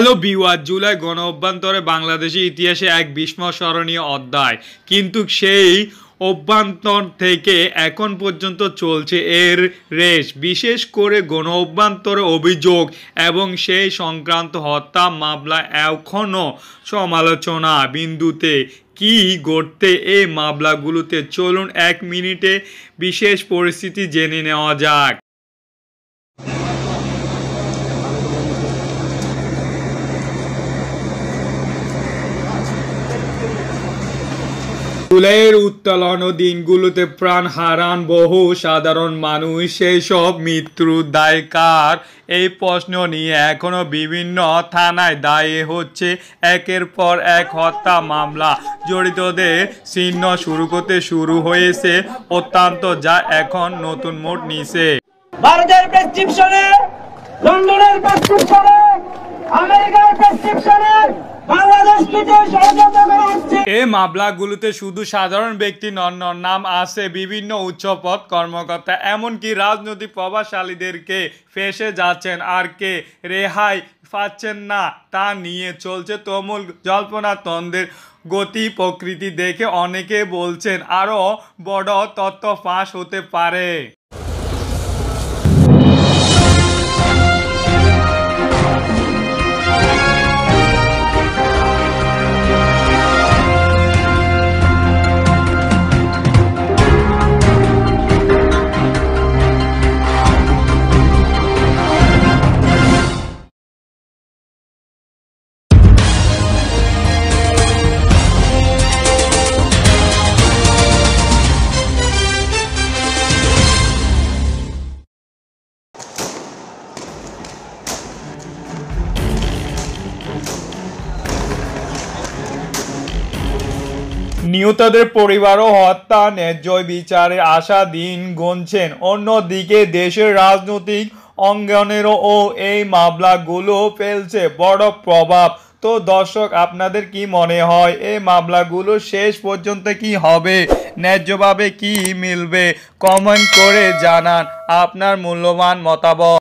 Hello viewer, July গণ অভ্যন্তরে বাংলাদেশের ইতিহাসে এক বিস্ময়স্মরণীয় অধ্যায়। কিন্তু সেই অভ্যন্তর থেকে এখন পর্যন্ত চলছে এর রেশ, বিশেষ করে গণ অভ্যন্তরে অভিযোগ এবং সেই সংক্রান্ত হত্যা মামলা এখনও সমালোচনা বিন্দুতে। কি ঘটতে এই মামলাগুলোতে, চলুন 1 মিনিটে বিশেষ পরিস্থিতি জেনে নেওয়া যাক। জুলাইয়ের উত্তোলন দিনগুলোতে প্রাণ হারান বহু সাধারণ মানুষ। সেই সব মৃত্যুর দায় কার? এই প্রশ্ন নিয়ে এখনো বিভিন্ন থানায় দায়ে হচ্ছে একের পর এক হত্যা মামলা। জড়িতদের চিহ্ন শুরু হয়েছে অত্যন্ত, যা এখন নতুন মোড় নিছে। ভারতের প্রেসক্রিপশনে, লন্ডনের প্রেসক্রিপশনে, আমেরিকার প্রেসক্রিপশনে এই মামলাগুলোতে শুধু সাধারণ ব্যক্তি নন, নাম আছে বিভিন্ন উচ্চপদ কর্মকর্তা, এমনকি রাজনৈতিক প্রভাবশালীদেরকে ফেঁসে যাচ্ছেন আর কে রেহাই পাচ্ছেন না তা নিয়ে চলছে তুমুল জল্পনা। তন্ত্রের গতি প্রকৃতি দেখে অনেকে বলছেন আরও বড় তথ্য ফাঁস হতে পারে। নিহতদের পরিবারও হত্যা ন্যায্য বিচারের আশা দিন গুনছেন। অন্যদিকে দেশের রাজনৈতিক অঙ্গনেরও এই মামলাগুলো ফেলছে বড় প্রভাব। তো দর্শক, আপনাদের কি মনে হয় এই মামলাগুলো শেষ পর্যন্ত কি হবে, ন্যায্যভাবে কি মিলবে? কমেন্ট করে জানান আপনার মূল্যবান মতামত।